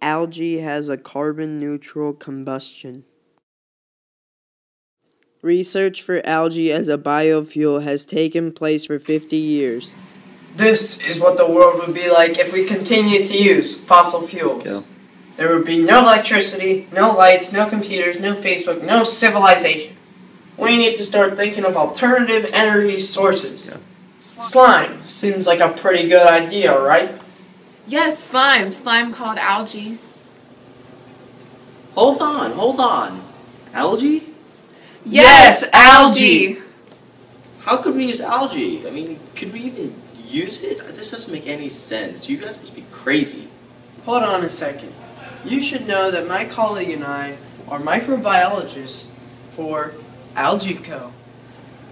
algae has a carbon-neutral combustion. Research for algae as a biofuel has taken place for 50 years. This is what the world would be like if we continued to use fossil fuels. Yeah. There would be no electricity, no lights, no computers, no Facebook, no civilization. We need to start thinking of alternative energy sources. Yeah. Slime seems like a pretty good idea, right? Yes, slime. Slime called algae. Hold on. Algae? Yes, algae! How could we use algae? I mean, could we even use it? This doesn't make any sense. You guys must be crazy. Hold on a second. You should know that my colleague and I are microbiologists for Algae Co.,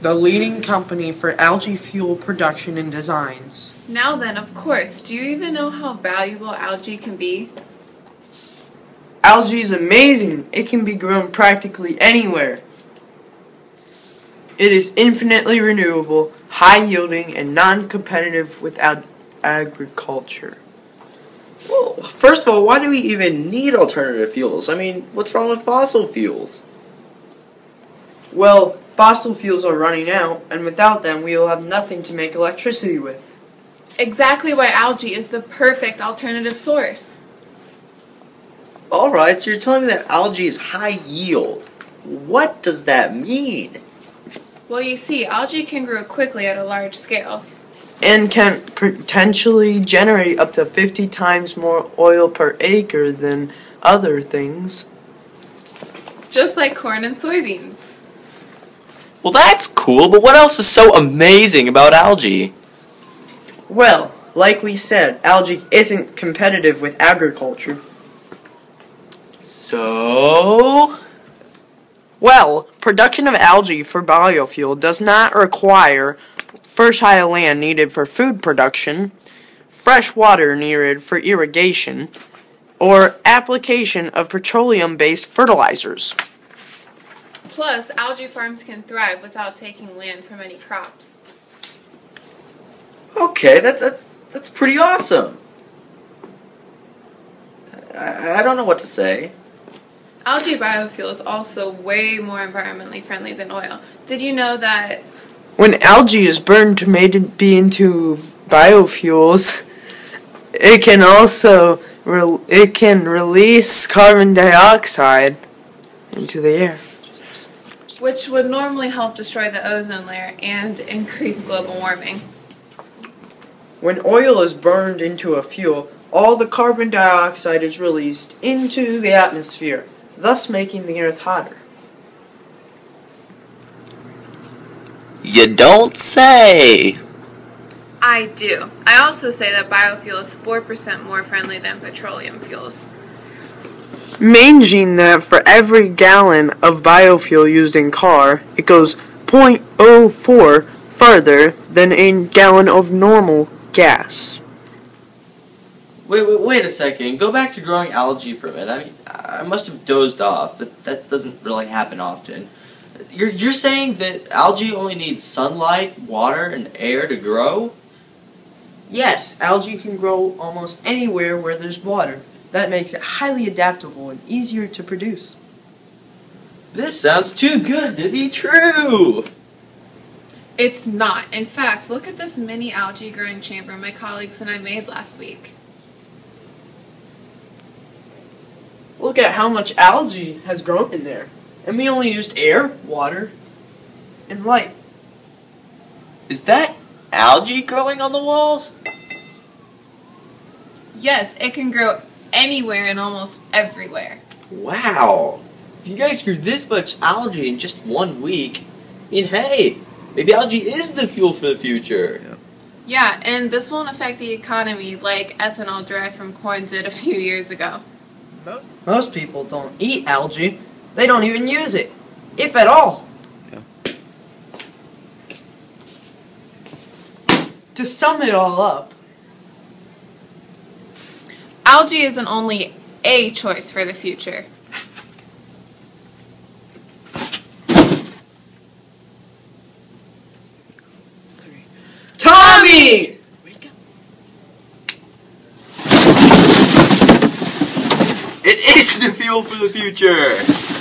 the leading company for algae fuel production and designs. Now then, of course, do you even know how valuable algae can be? Algae is amazing. It can be grown practically anywhere. It is infinitely renewable, high-yielding, and non-competitive with agriculture. Well, first of all, why do we even need alternative fuels? I mean, what's wrong with fossil fuels? Well, fossil fuels are running out, and without them we will have nothing to make electricity with. Exactly why algae is the perfect alternative source. Alright, so you're telling me that algae is high yield. What does that mean? Well, you see, algae can grow quickly at a large scale. And can potentially generate up to 50 times more oil per acre than other things. Just like corn and soybeans. Well, that's cool, but what else is so amazing about algae? Well, like we said, algae isn't competitive with agriculture. So? Well, production of algae for biofuel does not require fertile land needed for food production, fresh water needed for irrigation, or application of petroleum-based fertilizers. Plus, algae farms can thrive without taking land from any crops. Okay, that's pretty awesome. I don't know what to say. Algae biofuel is also way more environmentally friendly than oil. Did you know that When algae is burned to be into biofuels, it can also release carbon dioxide into the air. which would normally help destroy the ozone layer and increase global warming? When oil is burned into a fuel, all the carbon dioxide is released into the atmosphere, thus making the earth hotter. You don't say. I do. I also say that biofuel is 4% more friendly than petroleum fuels. Meaning that for every gallon of biofuel used in car, it goes 0.04 further than a gallon of normal gas. Wait a second. Go back to growing algae for a minute. I mean, I must have dozed off, but that doesn't really happen often. You're saying that algae only needs sunlight, water, and air to grow? Yes, algae can grow almost anywhere where there's water. That makes it highly adaptable and easier to produce. This sounds too good to be true! It's not. In fact, look at this mini algae growing chamber my colleagues and I made last week. Look at how much algae has grown in there. And we only used air, water, and light. Is that algae growing on the walls? Yes, it can grow anywhere and almost everywhere. Wow! If you guys grew this much algae in just 1 week, I mean, hey, maybe algae is the fuel for the future. Yeah, and this won't affect the economy like ethanol derived from corn did a few years ago. Most people don't eat algae. They don't even use it, if at all. Yeah. To sum it all up, Algae isn't only a choice for the future. Tommy! It is the fuel for the future!